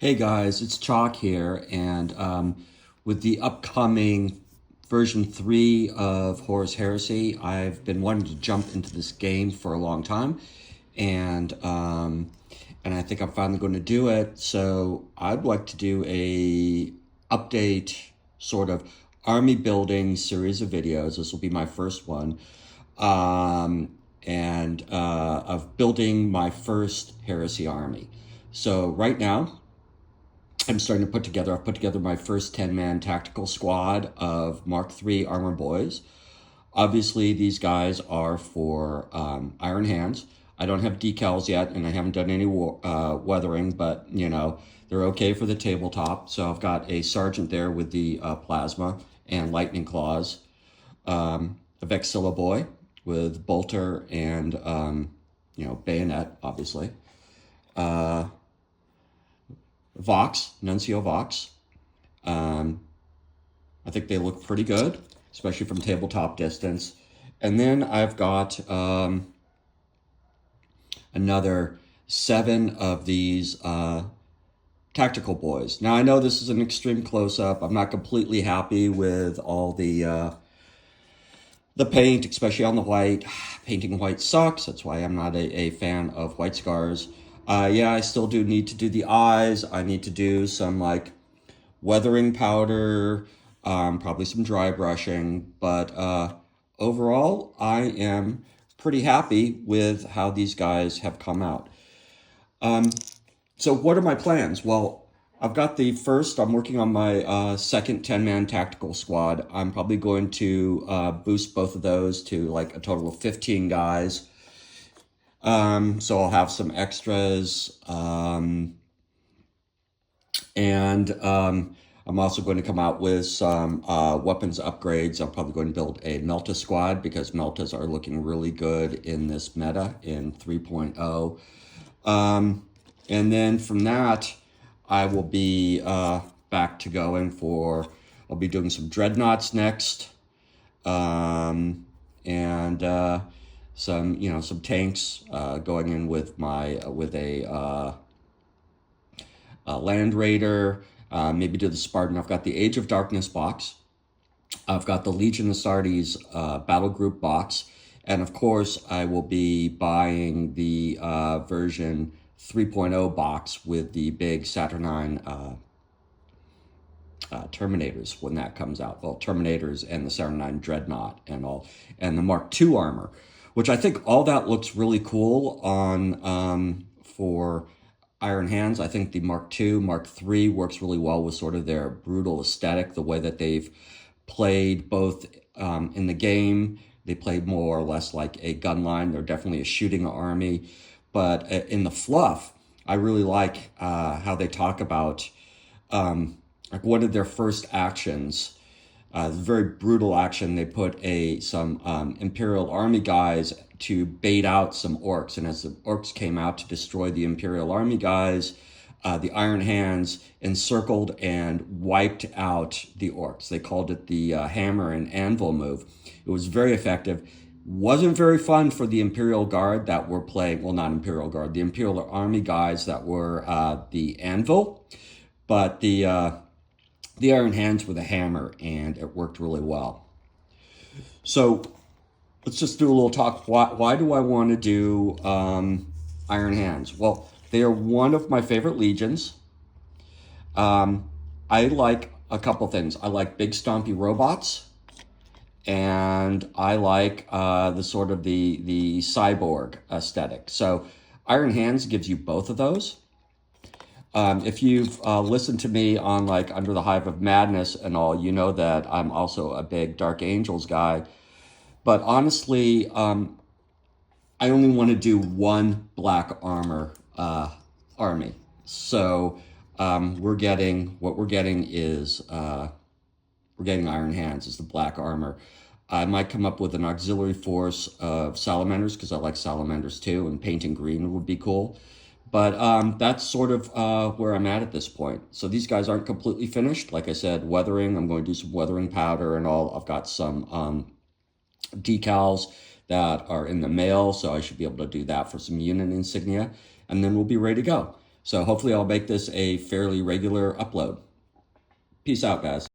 Hey guys, it's Chalk here, and with the upcoming version 3 of Horus Heresy, I've been wanting to jump into this game for a long time, and and I think I'm finally going to do it. So I'd like to do a update sort of army building series of videos. This will be my first one, and of building my first Heresy army. So right now, I've put together my first 10-man tactical squad of Mark III armor boys. Obviously, these guys are for Iron Hands. I don't have decals yet, and I haven't done any weathering, but, they're okay for the tabletop. So I've got a sergeant there with the plasma and lightning claws. A Vexilla boy with bolter and, bayonet, obviously. Vox, Nuncio Vox. I think they look pretty good, especially from tabletop distance. And then I've got another 7 of these tactical boys. Now I know this is an extreme close-up. I'm not completely happy with all the paint, especially on the white. Painting white sucks. That's why I'm not a fan of white scars. Yeah, I still do need to do the eyes. I need to do some weathering powder, probably some dry brushing. But overall, I am pretty happy with how these guys have come out. So what are my plans? Well, I've got I'm working on my second 10-man tactical squad. I'm probably going to boost both of those to like a total of 15 guys. So I'll have some extras. And I'm also going to come out with some weapons upgrades. I'm probably going to build a Melta squad because Meltas are looking really good in this meta in 3.0. And then from that, I will be back to I'll be doing some dreadnoughts next. And some tanks going in with a Land Raider, maybe do the Spartan. I've got the Age of Darkness box. I've got the Legion Astartes battle group box. And of course, I will be buying the version 3.0 box with the big Saturnine Terminators when that comes out. Well, Terminators and the Saturnine Dreadnought and the Mark II armor, which I think all that looks really cool on for Iron Hands. I think the Mark II, Mark III works really well with sort of their brutal aesthetic, the way that they've played both in the game. They play more or less like a gun line. They're definitely a shooting army. But in the fluff, I really like how they talk about like one of their first actions. Very brutal action. They put some Imperial Army guys to bait out some orcs, and as the orcs came out to destroy the Imperial Army guys, the Iron Hands encircled and wiped out the orcs. They called it the hammer and anvil move. It was very effective. Wasn't very fun for the Imperial Guard that were playing, well, not Imperial Guard, the Imperial Army guys that were the anvil, but the Iron Hands were the hammer, and it worked really well. So let's just do a little talk. Why do I want to do Iron Hands? Well, they are one of my favorite legions. I like a couple things. I like big stompy robots, and I like the sort of the cyborg aesthetic. So Iron Hands gives you both of those. If you've listened to me on like Under the Hive of Madness and all, you know that I'm also a big Dark Angels guy. But honestly, I only want to do one black armor army. So we're getting Iron Hands as the black armor. I might come up with an auxiliary force of salamanders because I like salamanders too, and painting green would be cool. But that's sort of where I'm at this point. So these guys aren't completely finished. Like I said, weathering. I'm going to do some weathering powder and all. I've got some decals that are in the mail, so I should be able to do that for some unit insignia. And then we'll be ready to go. So hopefully I'll make this a fairly regular upload. Peace out, guys.